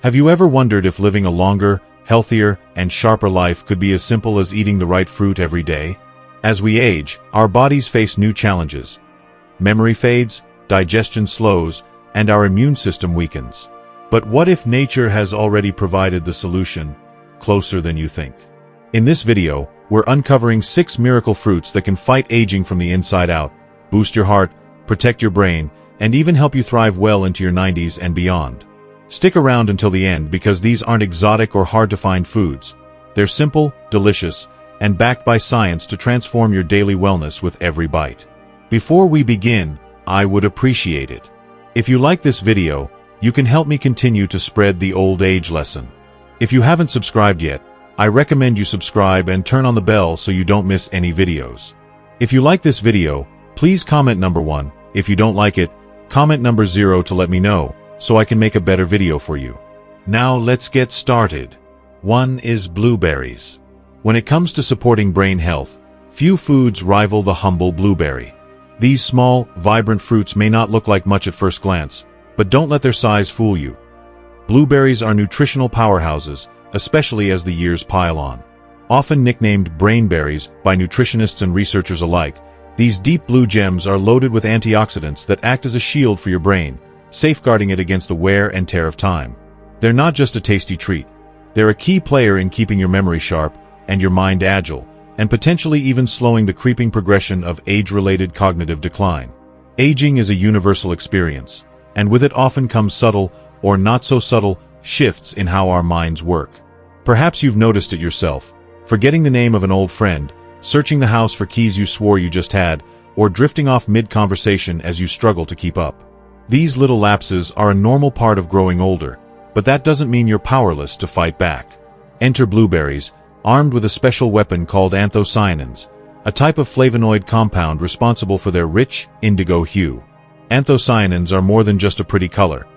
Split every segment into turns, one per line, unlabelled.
Have you ever wondered if living a longer, healthier, and sharper life could be as simple as eating the right fruit every day? As we age, our bodies face new challenges. Memory fades, digestion slows, and our immune system weakens. But what if nature has already provided the solution, closer than you think? In this video, we're uncovering 6 miracle fruits that can fight aging from the inside out, boost your heart, protect your brain, and even help you thrive well into your 90s and beyond. Stick around until the end because these aren't exotic or hard-to-find foods. They're simple, delicious, and backed by science to transform your daily wellness with every bite. Before we begin, I would appreciate it if you like this video. You can help me continue to spread the old age lesson. If you haven't subscribed yet, I recommend you subscribe and turn on the bell so you don't miss any videos. If you like this video, please comment number 1. If you don't like it, comment number 0 to let me know, so I can make a better video for you. Now let's get started. 1 is blueberries. When it comes to supporting brain health, few foods rival the humble blueberry. These small, vibrant fruits may not look like much at first glance, but don't let their size fool you. Blueberries are nutritional powerhouses, especially as the years pile on. Often nicknamed brainberries by nutritionists and researchers alike, these deep blue gems are loaded with antioxidants that act as a shield for your brain, safeguarding it against the wear and tear of time. They're not just a tasty treat. They're a key player in keeping your memory sharp and your mind agile, and potentially even slowing the creeping progression of age-related cognitive decline. Aging is a universal experience, and with it often comes subtle, or not so subtle, shifts in how our minds work. Perhaps you've noticed it yourself, forgetting the name of an old friend, searching the house for keys you swore you just had, or drifting off mid-conversation as you struggle to keep up. These little lapses are a normal part of growing older, but that doesn't mean you're powerless to fight back. Enter blueberries, armed with a special weapon called anthocyanins, a type of flavonoid compound responsible for their rich, indigo hue. Anthocyanins are more than just a pretty color.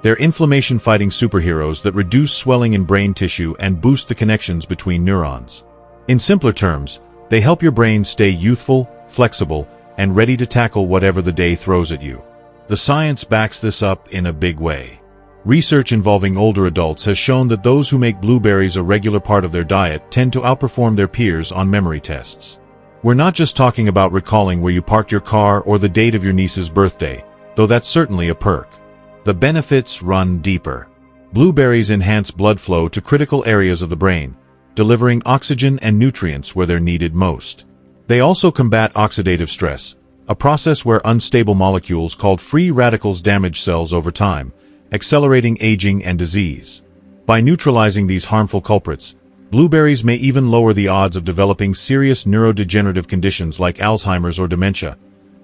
They're inflammation-fighting superheroes that reduce swelling in brain tissue and boost the connections between neurons. In simpler terms, they help your brain stay youthful, flexible, and ready to tackle whatever the day throws at you. The science backs this up in a big way. Research involving older adults has shown that those who make blueberries a regular part of their diet tend to outperform their peers on memory tests. We're not just talking about recalling where you parked your car or the date of your niece's birthday, though that's certainly a perk. The benefits run deeper. Blueberries enhance blood flow to critical areas of the brain, delivering oxygen and nutrients where they're needed most. They also combat oxidative stress, a process where unstable molecules called free radicals damage cells over time, accelerating aging and disease. By neutralizing these harmful culprits, blueberries may even lower the odds of developing serious neurodegenerative conditions like Alzheimer's or dementia,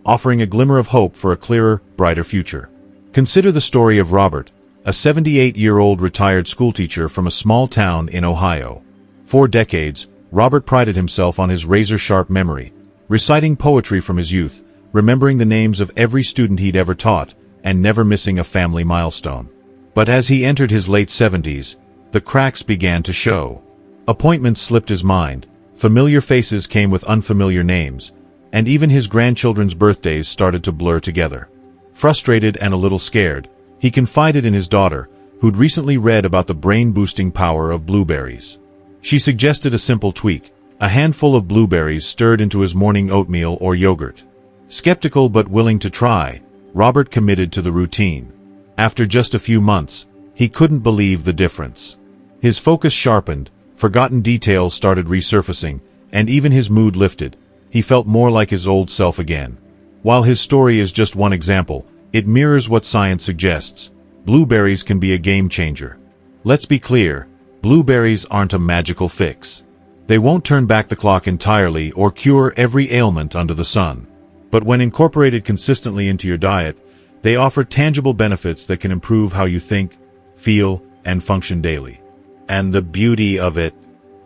offering a glimmer of hope for a clearer, brighter future. Consider the story of Robert, a 78-year-old retired schoolteacher from a small town in Ohio. For decades, Robert prided himself on his razor-sharp memory, reciting poetry from his youth, remembering the names of every student he'd ever taught, and never missing a family milestone. But as he entered his late 70s, the cracks began to show. Appointments slipped his mind, familiar faces came with unfamiliar names, and even his grandchildren's birthdays started to blur together. Frustrated and a little scared, he confided in his daughter, who'd recently read about the brain-boosting power of blueberries. She suggested a simple tweak, a handful of blueberries stirred into his morning oatmeal or yogurt. Skeptical but willing to try, Robert committed to the routine. After just a few months, he couldn't believe the difference. His focus sharpened, forgotten details started resurfacing, and even his mood lifted. He felt more like his old self again. While his story is just one example, it mirrors what science suggests. Blueberries can be a game changer. Let's be clear, blueberries aren't a magical fix. They won't turn back the clock entirely or cure every ailment under the sun. But when incorporated consistently into your diet, they offer tangible benefits that can improve how you think, feel, and function daily. And the beauty of it,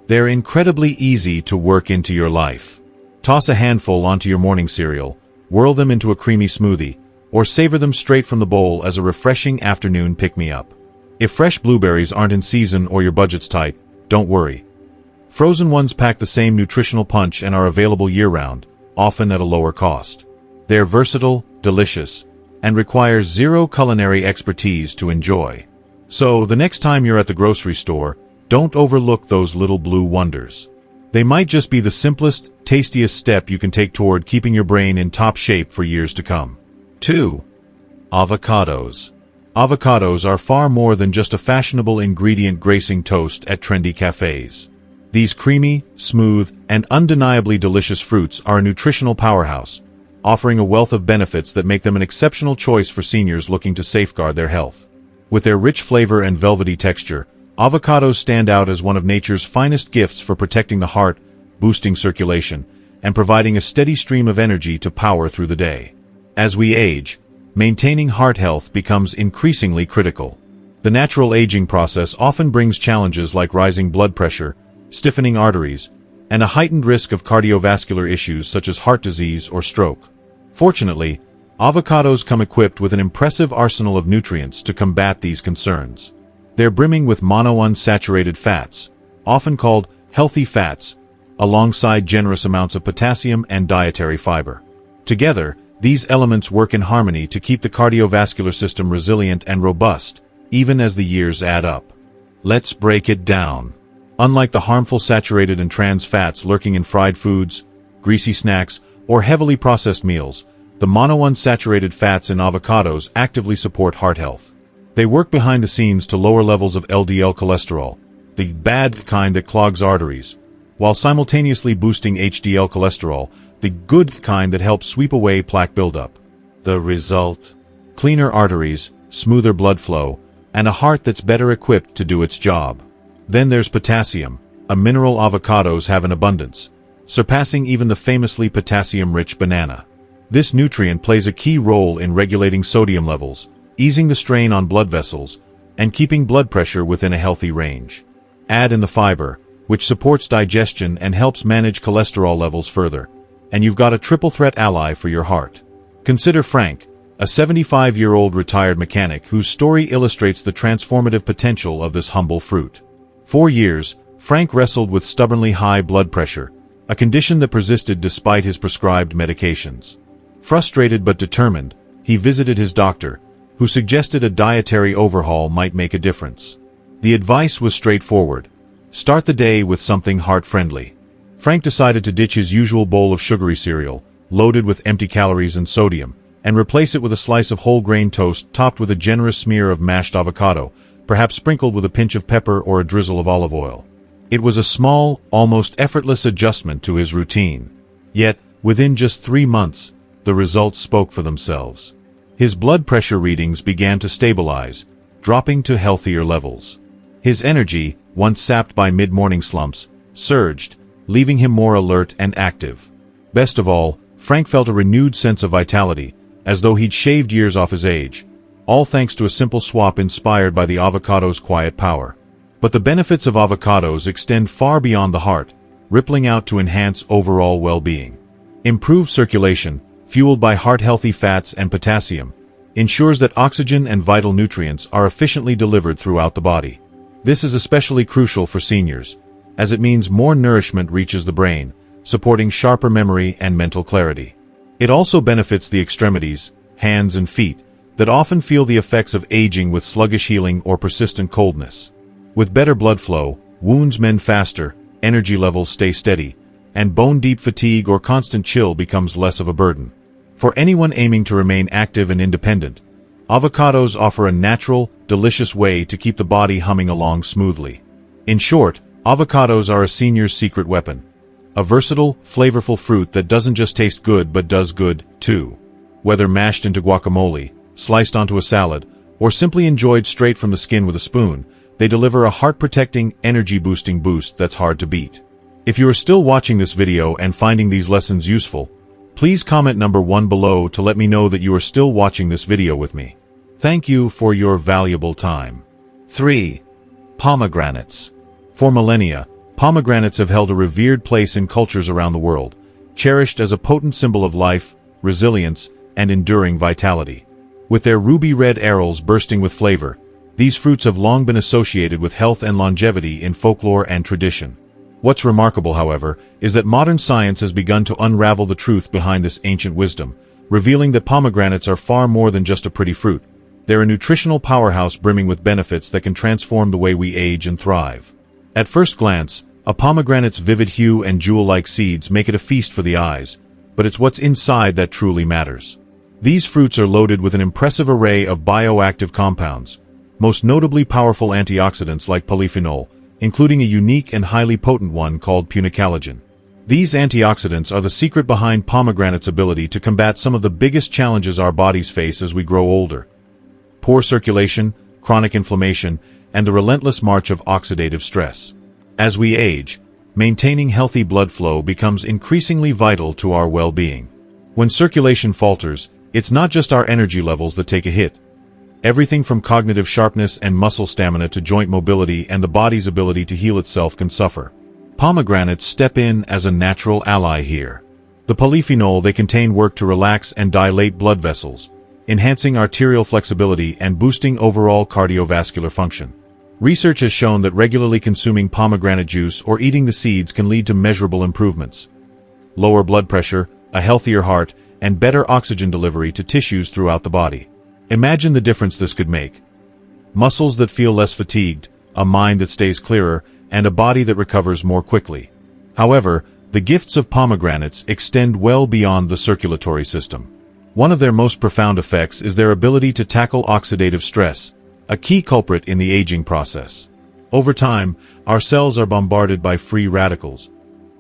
they're incredibly easy to work into your life. Toss a handful onto your morning cereal, whirl them into a creamy smoothie, or savor them straight from the bowl as a refreshing afternoon pick-me-up. If fresh blueberries aren't in season or your budget's tight, don't worry. Frozen ones pack the same nutritional punch and are available year-round, often at a lower cost. They're versatile, delicious, and require zero culinary expertise to enjoy. So, the next time you're at the grocery store, don't overlook those little blue wonders. They might just be the simplest, tastiest step you can take toward keeping your brain in top shape for years to come. 2. Avocados. Avocados are far more than just a fashionable ingredient gracing toast at trendy cafes. These creamy, smooth, and undeniably delicious fruits are a nutritional powerhouse, offering a wealth of benefits that make them an exceptional choice for seniors looking to safeguard their health. With their rich flavor and velvety texture, avocados stand out as one of nature's finest gifts for protecting the heart, boosting circulation, and providing a steady stream of energy to power through the day. As we age, maintaining heart health becomes increasingly critical. The natural aging process often brings challenges like rising blood pressure, stiffening arteries, and a heightened risk of cardiovascular issues such as heart disease or stroke. Fortunately, avocados come equipped with an impressive arsenal of nutrients to combat these concerns. They're brimming with monounsaturated fats, often called healthy fats, alongside generous amounts of potassium and dietary fiber. Together, these elements work in harmony to keep the cardiovascular system resilient and robust, even as the years add up. Let's break it down. Unlike the harmful saturated and trans fats lurking in fried foods, greasy snacks, or heavily processed meals, the monounsaturated fats in avocados actively support heart health. They work behind the scenes to lower levels of LDL cholesterol, the bad kind that clogs arteries, while simultaneously boosting HDL cholesterol, the good kind that helps sweep away plaque buildup. The result? Cleaner arteries, smoother blood flow, and a heart that's better equipped to do its job. Then there's potassium, a mineral avocados have in abundance, surpassing even the famously potassium-rich banana. This nutrient plays a key role in regulating sodium levels, easing the strain on blood vessels, and keeping blood pressure within a healthy range. Add in the fiber, which supports digestion and helps manage cholesterol levels further, and you've got a triple-threat ally for your heart. Consider Frank, a 75-year-old retired mechanic whose story illustrates the transformative potential of this humble fruit. For years, Frank wrestled with stubbornly high blood pressure, a condition that persisted despite his prescribed medications. Frustrated but determined, he visited his doctor, who suggested a dietary overhaul might make a difference. The advice was straightforward. Start the day with something heart-friendly. Frank decided to ditch his usual bowl of sugary cereal, loaded with empty calories and sodium, and replace it with a slice of whole grain toast topped with a generous smear of mashed avocado, perhaps sprinkled with a pinch of pepper or a drizzle of olive oil. It was a small, almost effortless adjustment to his routine. Yet, within just 3 months, the results spoke for themselves. His blood pressure readings began to stabilize, dropping to healthier levels. His energy, once sapped by mid-morning slumps, surged, leaving him more alert and active. Best of all, Frank felt a renewed sense of vitality, as though he'd shaved years off his age, all thanks to a simple swap inspired by the avocado's quiet power. But the benefits of avocados extend far beyond the heart, rippling out to enhance overall well-being. Improved circulation, fueled by heart-healthy fats and potassium, ensures that oxygen and vital nutrients are efficiently delivered throughout the body. This is especially crucial for seniors, as it means more nourishment reaches the brain, supporting sharper memory and mental clarity. It also benefits the extremities, hands and feet, that often feel the effects of aging with sluggish healing or persistent coldness. With better blood flow, wounds mend faster, energy levels stay steady, and bone-deep fatigue or constant chill becomes less of a burden. For anyone aiming to remain active and independent, avocados offer a natural, delicious way to keep the body humming along smoothly. In short, avocados are a senior's secret weapon. A versatile, flavorful fruit that doesn't just taste good but does good, too. Whether mashed into guacamole, sliced onto a salad, or simply enjoyed straight from the skin with a spoon, they deliver a heart-protecting, energy-boosting boost that's hard to beat. If you are still watching this video and finding these lessons useful, please comment number 1 below to let me know that you are still watching this video with me. Thank you for your valuable time. 3. Pomegranates. For millennia, pomegranates have held a revered place in cultures around the world, cherished as a potent symbol of life, resilience, and enduring vitality. With their ruby-red arils bursting with flavor, these fruits have long been associated with health and longevity in folklore and tradition. What's remarkable, however, is that modern science has begun to unravel the truth behind this ancient wisdom, revealing that pomegranates are far more than just a pretty fruit. They're a nutritional powerhouse brimming with benefits that can transform the way we age and thrive. At first glance, a pomegranate's vivid hue and jewel-like seeds make it a feast for the eyes, but it's what's inside that truly matters. These fruits are loaded with an impressive array of bioactive compounds, most notably powerful antioxidants like polyphenol, including a unique and highly potent one called punicalagin. These antioxidants are the secret behind pomegranate's ability to combat some of the biggest challenges our bodies face as we grow older: poor circulation, chronic inflammation, and the relentless march of oxidative stress. As we age, maintaining healthy blood flow becomes increasingly vital to our well-being. When circulation falters, it's not just our energy levels that take a hit. Everything from cognitive sharpness and muscle stamina to joint mobility and the body's ability to heal itself can suffer. Pomegranates step in as a natural ally here. The polyphenol they contain work to relax and dilate blood vessels, enhancing arterial flexibility and boosting overall cardiovascular function. Research has shown that regularly consuming pomegranate juice or eating the seeds can lead to measurable improvements: lower blood pressure, a healthier heart, and better oxygen delivery to tissues throughout the body. Imagine the difference this could make. Muscles that feel less fatigued, a mind that stays clearer, and a body that recovers more quickly. However, the gifts of pomegranates extend well beyond the circulatory system. One of their most profound effects is their ability to tackle oxidative stress, a key culprit in the aging process. Over time, our cells are bombarded by free radicals,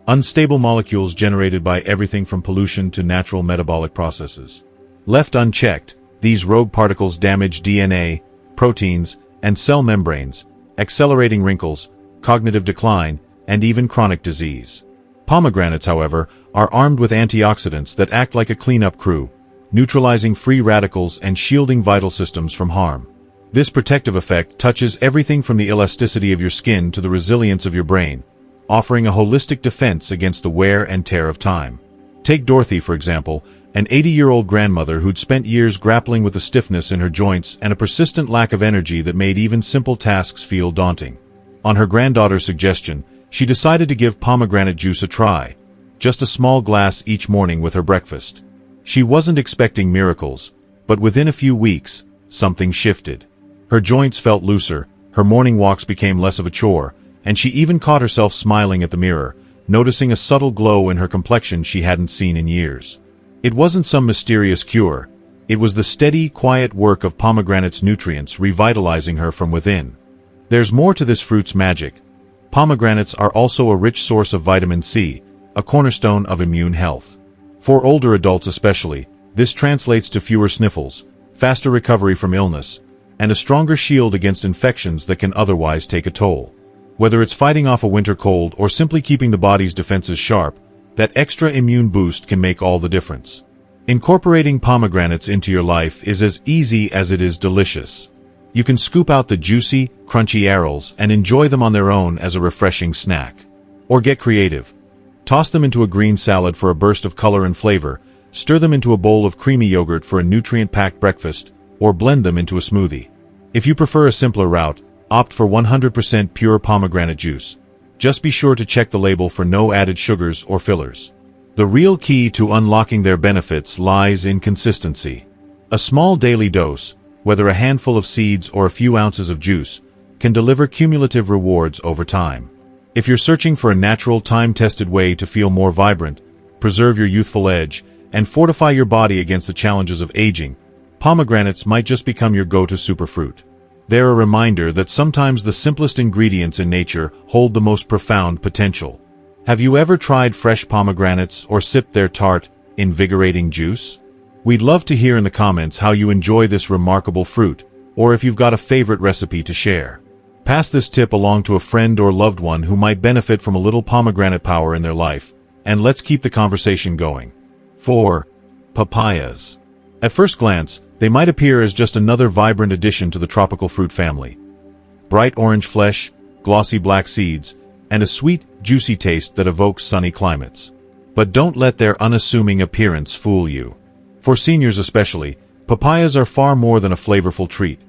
unstable molecules generated by everything from pollution to natural metabolic processes. Left unchecked, these rogue particles damage DNA, proteins, and cell membranes, accelerating wrinkles, cognitive decline, and even chronic disease. Pomegranates, however, are armed with antioxidants that act like a cleanup crew, neutralizing free radicals and shielding vital systems from harm. This protective effect touches everything from the elasticity of your skin to the resilience of your brain, offering a holistic defense against the wear and tear of time. Take Dorothy, for example, an 80-year-old grandmother who'd spent years grappling with the stiffness in her joints and a persistent lack of energy that made even simple tasks feel daunting. On her granddaughter's suggestion, she decided to give pomegranate juice a try, just a small glass each morning with her breakfast. She wasn't expecting miracles, but within a few weeks, something shifted. Her joints felt looser, her morning walks became less of a chore, and she even caught herself smiling at the mirror, noticing a subtle glow in her complexion she hadn't seen in years. It wasn't some mysterious cure. It was the steady, quiet work of pomegranate's nutrients revitalizing her from within. There's more to this fruit's magic. Pomegranates are also a rich source of vitamin C, a cornerstone of immune health. For older adults especially, this translates to fewer sniffles, faster recovery from illness, and a stronger shield against infections that can otherwise take a toll. Whether it's fighting off a winter cold or simply keeping the body's defenses sharp, that extra immune boost can make all the difference. Incorporating pomegranates into your life is as easy as it is delicious. You can scoop out the juicy, crunchy arils and enjoy them on their own as a refreshing snack. Or get creative. Toss them into a green salad for a burst of color and flavor, stir them into a bowl of creamy yogurt for a nutrient-packed breakfast, or blend them into a smoothie. If you prefer a simpler route, opt for 100% pure pomegranate juice. Just be sure to check the label for no added sugars or fillers. The real key to unlocking their benefits lies in consistency. A small daily dose, whether a handful of seeds or a few ounces of juice, can deliver cumulative rewards over time. If you're searching for a natural, time-tested way to feel more vibrant, preserve your youthful edge, and fortify your body against the challenges of aging, pomegranates might just become your go-to superfruit. They're a reminder that sometimes the simplest ingredients in nature hold the most profound potential. Have you ever tried fresh pomegranates or sipped their tart, invigorating juice? We'd love to hear in the comments how you enjoy this remarkable fruit, or if you've got a favorite recipe to share. Pass this tip along to a friend or loved one who might benefit from a little pomegranate power in their life, and let's keep the conversation going. 4. Papayas. At first glance, they might appear as just another vibrant addition to the tropical fruit family. Bright orange flesh, glossy black seeds, and a sweet, juicy taste that evokes sunny climates. But don't let their unassuming appearance fool you. For seniors especially, papayas are far more than a flavorful treat.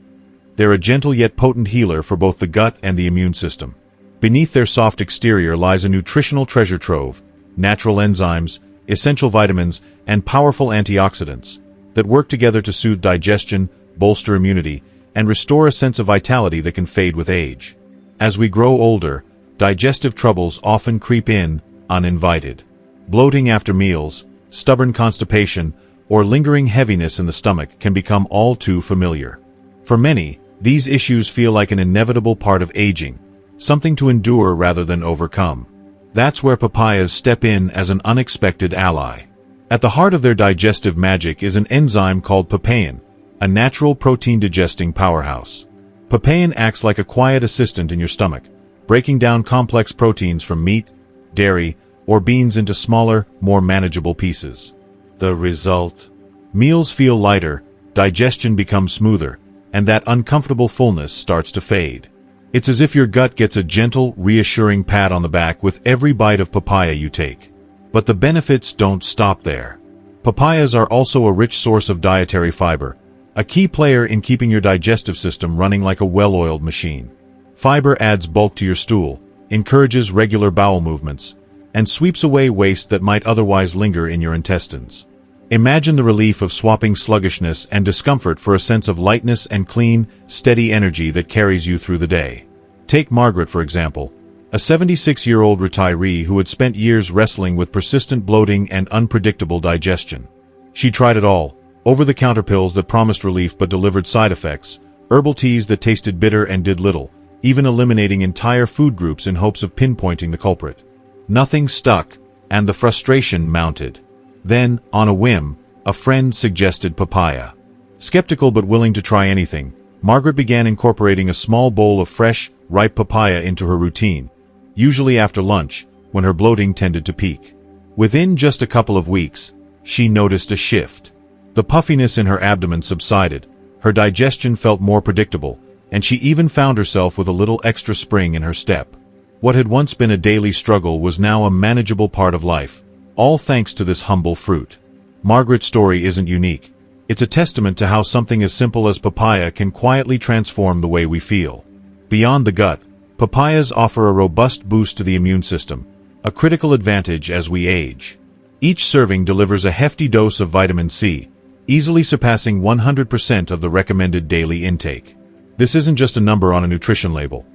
They're a gentle yet potent healer for both the gut and the immune system. Beneath their soft exterior lies a nutritional treasure trove, natural enzymes, essential vitamins, and powerful antioxidants that work together to soothe digestion, bolster immunity, and restore a sense of vitality that can fade with age. As we grow older, digestive troubles often creep in, uninvited. Bloating after meals, stubborn constipation, or lingering heaviness in the stomach can become all too familiar. For many, these issues feel like an inevitable part of aging, something to endure rather than overcome. That's where papayas step in as an unexpected ally. At the heart of their digestive magic is an enzyme called papain, a natural protein-digesting powerhouse. Papain acts like a quiet assistant in your stomach, breaking down complex proteins from meat, dairy, or beans into smaller, more manageable pieces. The result? Meals feel lighter, digestion becomes smoother, and that uncomfortable fullness starts to fade. It's as if your gut gets a gentle, reassuring pat on the back with every bite of papaya you take. But the benefits don't stop there. Papayas are also a rich source of dietary fiber, a key player in keeping your digestive system running like a well-oiled machine. Fiber adds bulk to your stool, encourages regular bowel movements, and sweeps away waste that might otherwise linger in your intestines. Imagine the relief of swapping sluggishness and discomfort for a sense of lightness and clean, steady energy that carries you through the day. Take Margaret, for example, a 76-year-old retiree who had spent years wrestling with persistent bloating and unpredictable digestion. She tried it all: over-the-counter pills that promised relief but delivered side effects, herbal teas that tasted bitter and did little, even eliminating entire food groups in hopes of pinpointing the culprit. Nothing stuck, and the frustration mounted. Then, on a whim, a friend suggested papaya. Skeptical but willing to try anything, Margaret began incorporating a small bowl of fresh, ripe papaya into her routine, usually after lunch, when her bloating tended to peak. Within just a couple of weeks, she noticed a shift. The puffiness in her abdomen subsided, her digestion felt more predictable, and she even found herself with a little extra spring in her step. What had once been a daily struggle was now a manageable part of life, all thanks to this humble fruit. Margaret's story isn't unique. It's a testament to how something as simple as papaya can quietly transform the way we feel. Beyond the gut, papayas offer a robust boost to the immune system, a critical advantage as we age. Each serving delivers a hefty dose of vitamin C, easily surpassing 100% of the recommended daily intake. This isn't just a number on a nutrition label.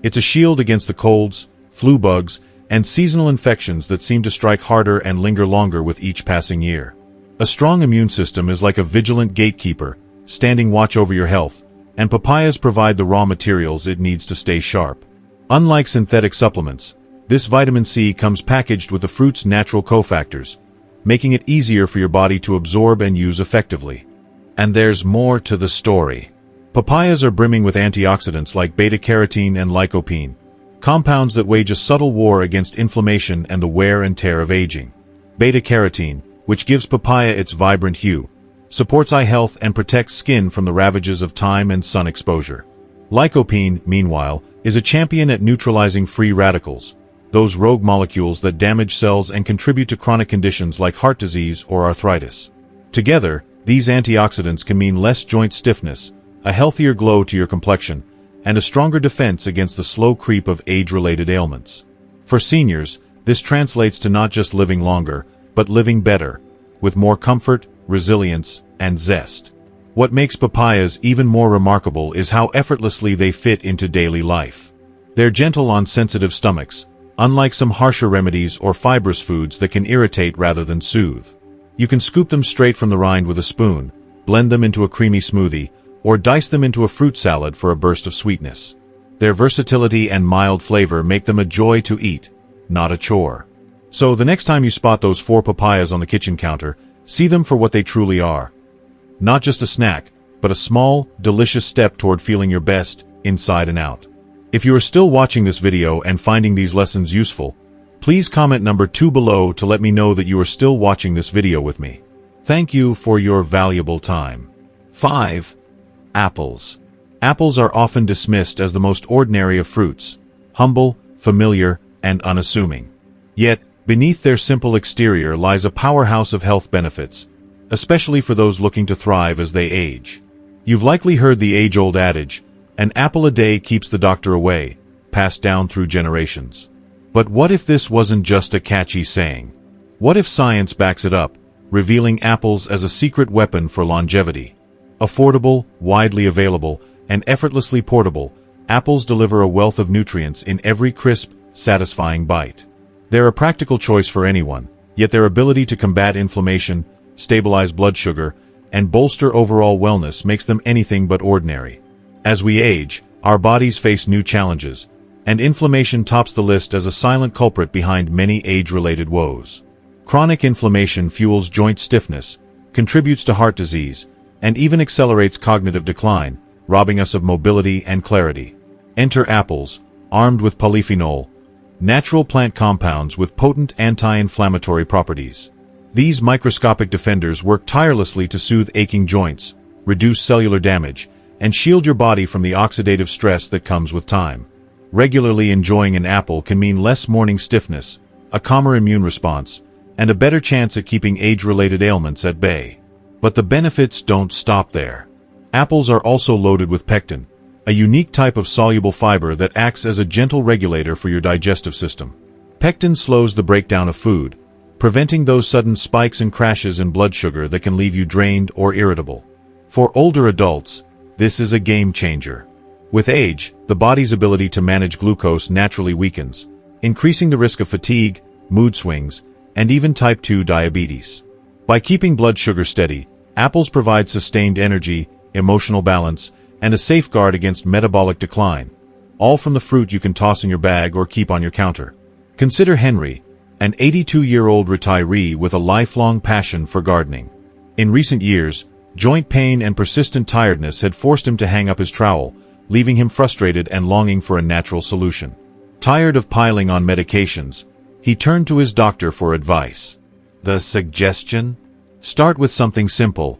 It's a shield against the colds, flu bugs, and seasonal infections that seem to strike harder and linger longer with each passing year. A strong immune system is like a vigilant gatekeeper, standing watch over your health, and papayas provide the raw materials it needs to stay sharp. Unlike synthetic supplements, this vitamin C comes packaged with the fruit's natural cofactors, making it easier for your body to absorb and use effectively. And there's more to the story. Papayas are brimming with antioxidants like beta-carotene and lycopene, compounds that wage a subtle war against inflammation and the wear and tear of aging. Beta-carotene, which gives papaya its vibrant hue, supports eye health and protects skin from the ravages of time and sun exposure. Lycopene, meanwhile, is a champion at neutralizing free radicals, those rogue molecules that damage cells and contribute to chronic conditions like heart disease or arthritis. Together, these antioxidants can mean less joint stiffness, a healthier glow to your complexion, and a stronger defense against the slow creep of age-related ailments. For seniors, this translates to not just living longer, but living better, with more comfort, resilience, and zest. What makes papayas even more remarkable is how effortlessly they fit into daily life. They're gentle on sensitive stomachs, unlike some harsher remedies or fibrous foods that can irritate rather than soothe. You can scoop them straight from the rind with a spoon, blend them into a creamy smoothie, or dice them into a fruit salad for a burst of sweetness. Their versatility and mild flavor make them a joy to eat, not a chore. So the next time you spot those 4 papayas on the kitchen counter, see them for what they truly are. Not just a snack, but a small, delicious step toward feeling your best, inside and out. If you are still watching this video and finding these lessons useful, please comment number 2 below to let me know that you are still watching this video with me. Thank you for your valuable time. 5. Apples. Apples are often dismissed as the most ordinary of fruits, humble, familiar, and unassuming. Yet, beneath their simple exterior lies a powerhouse of health benefits, especially for those looking to thrive as they age. You've likely heard the age-old adage, "An apple a day keeps the doctor away," passed down through generations. But what if this wasn't just a catchy saying? What if science backs it up, revealing apples as a secret weapon for longevity? Affordable, widely available, and effortlessly portable, apples deliver a wealth of nutrients in every crisp, satisfying bite. They're a practical choice for anyone, yet their ability to combat inflammation, stabilize blood sugar, and bolster overall wellness makes them anything but ordinary. As we age, our bodies face new challenges, and inflammation tops the list as a silent culprit behind many age-related woes. Chronic inflammation fuels joint stiffness, contributes to heart disease, and even accelerates cognitive decline, robbing us of mobility and clarity. Enter apples, armed with polyphenol, natural plant compounds with potent anti-inflammatory properties. These microscopic defenders work tirelessly to soothe aching joints, reduce cellular damage, and shield your body from the oxidative stress that comes with time. Regularly enjoying an apple can mean less morning stiffness, a calmer immune response, and a better chance at keeping age-related ailments at bay. But the benefits don't stop there. Apples are also loaded with pectin, a unique type of soluble fiber that acts as a gentle regulator for your digestive system. Pectin slows the breakdown of food, preventing those sudden spikes and crashes in blood sugar that can leave you drained or irritable. For older adults, this is a game changer. With age, the body's ability to manage glucose naturally weakens, increasing the risk of fatigue, mood swings, and even type 2 diabetes. By keeping blood sugar steady, apples provide sustained energy, emotional balance, and a safeguard against metabolic decline, all from the fruit you can toss in your bag or keep on your counter. Consider Henry, an 82-year-old retiree with a lifelong passion for gardening. In recent years, joint pain and persistent tiredness had forced him to hang up his trowel, leaving him frustrated and longing for a natural solution. Tired of piling on medications, he turned to his doctor for advice. The suggestion? Start with something simple.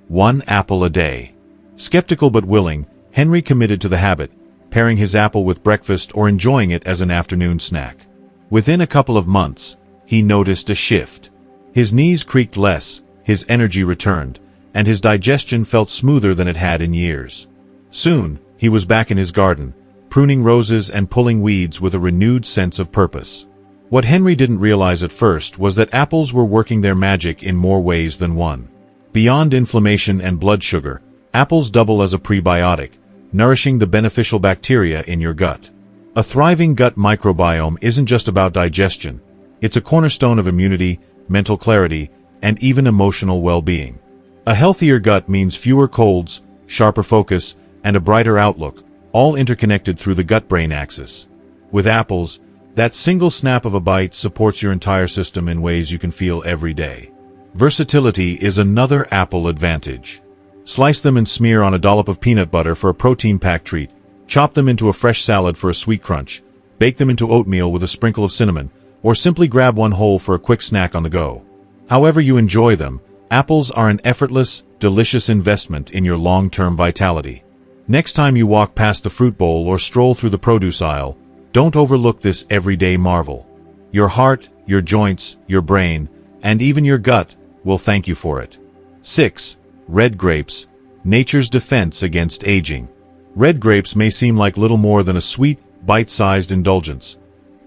1 apple a day. Skeptical but willing, Henry committed to the habit, pairing his apple with breakfast or enjoying it as an afternoon snack. Within a couple of months, he noticed a shift. His knees creaked less, his energy returned, and his digestion felt smoother than it had in years. Soon, he was back in his garden, pruning roses and pulling weeds with a renewed sense of purpose. What Henry didn't realize at first was that apples were working their magic in more ways than one. Beyond inflammation and blood sugar, apples double as a prebiotic, nourishing the beneficial bacteria in your gut. A thriving gut microbiome isn't just about digestion. It's a cornerstone of immunity, mental clarity, and even emotional well-being. A healthier gut means fewer colds, sharper focus, and a brighter outlook, all interconnected through the gut-brain axis. With apples, that single snap of a bite supports your entire system in ways you can feel every day. Versatility is another apple advantage. Slice them and smear on a dollop of peanut butter for a protein-packed treat. Chop them into a fresh salad for a sweet crunch. Bake them into oatmeal with a sprinkle of cinnamon, or simply grab one whole for a quick snack on the go. However you enjoy them, apples are an effortless, delicious investment in your long-term vitality. Next time you walk past the fruit bowl or stroll through the produce aisle, don't overlook this everyday marvel. Your heart, your joints, your brain, and even your gut will thank you for it. 6. Red grapes, nature's defense against aging. Red grapes may seem like little more than a sweet, bite-sized indulgence,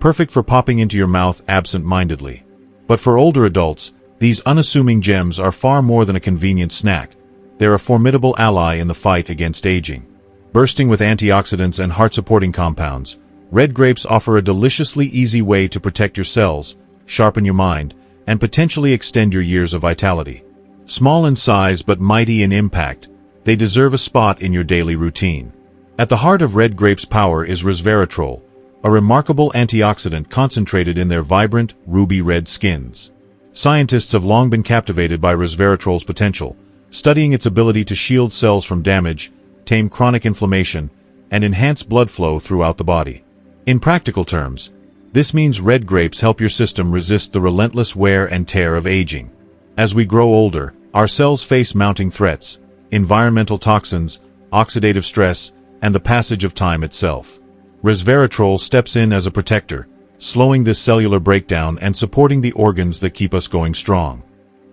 perfect for popping into your mouth absent-mindedly. But for older adults, these unassuming gems are far more than a convenient snack. They're a formidable ally in the fight against aging. Bursting with antioxidants and heart-supporting compounds, red grapes offer a deliciously easy way to protect your cells, sharpen your mind, and potentially extend your years of vitality. Small in size but mighty in impact, they deserve a spot in your daily routine. At the heart of red grapes' power is resveratrol, a remarkable antioxidant concentrated in their vibrant, ruby-red skins. Scientists have long been captivated by resveratrol's potential, studying its ability to shield cells from damage, tame chronic inflammation, and enhance blood flow throughout the body. In practical terms, this means red grapes help your system resist the relentless wear and tear of aging. As we grow older, our cells face mounting threats, environmental toxins, oxidative stress, and the passage of time itself. Resveratrol steps in as a protector, slowing this cellular breakdown and supporting the organs that keep us going strong.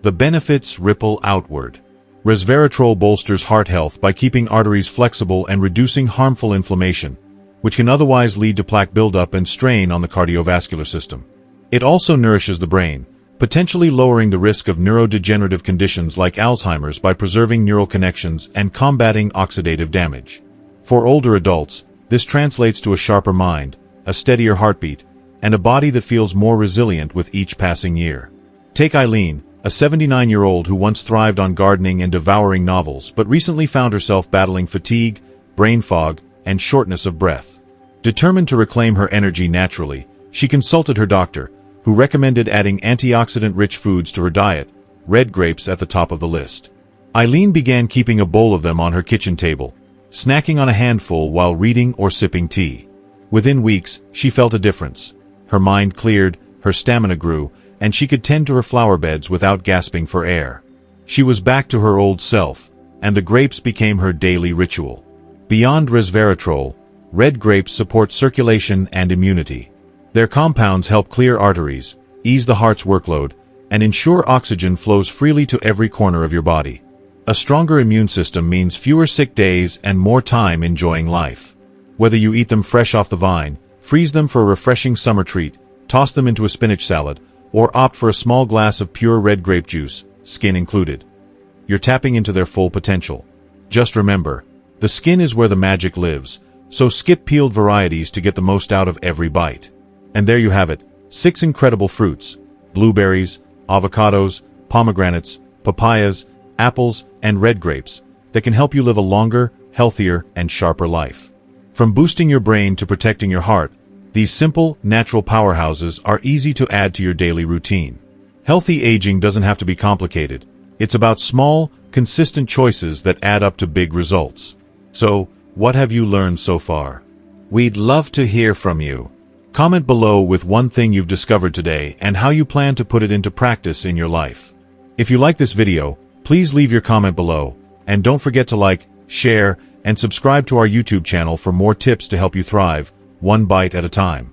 The benefits ripple outward. Resveratrol bolsters heart health by keeping arteries flexible and reducing harmful inflammation, which can otherwise lead to plaque buildup and strain on the cardiovascular system. It also nourishes the brain, potentially lowering the risk of neurodegenerative conditions like Alzheimer's by preserving neural connections and combating oxidative damage. For older adults, this translates to a sharper mind, a steadier heartbeat, and a body that feels more resilient with each passing year. Take Eileen, a 79-year-old who once thrived on gardening and devouring novels, but recently found herself battling fatigue, brain fog, and shortness of breath. Determined to reclaim her energy naturally, she consulted her doctor, who recommended adding antioxidant-rich foods to her diet, red grapes at the top of the list. Eileen began keeping a bowl of them on her kitchen table, snacking on a handful while reading or sipping tea. Within weeks, she felt a difference. Her mind cleared, her stamina grew, and she could tend to her flower beds without gasping for air. She was back to her old self, and the grapes became her daily ritual. Beyond resveratrol, red grapes support circulation and immunity. Their compounds help clear arteries, ease the heart's workload, and ensure oxygen flows freely to every corner of your body. A stronger immune system means fewer sick days and more time enjoying life. Whether you eat them fresh off the vine, freeze them for a refreshing summer treat, toss them into a spinach salad, or opt for a small glass of pure red grape juice, skin included, you're tapping into their full potential. Just remember, the skin is where the magic lives, so skip peeled varieties to get the most out of every bite. And there you have it, 6 incredible fruits: blueberries, avocados, pomegranates, papayas, apples, and red grapes that can help you live a longer, healthier, and sharper life. From boosting your brain to protecting your heart, these simple, natural powerhouses are easy to add to your daily routine. Healthy aging doesn't have to be complicated. It's about small, consistent choices that add up to big results. So, what have you learned so far? We'd love to hear from you. Comment below with one thing you've discovered today and how you plan to put it into practice in your life. If you like this video, please leave your comment below, and don't forget to like, share, and subscribe to our YouTube channel for more tips to help you thrive, one bite at a time.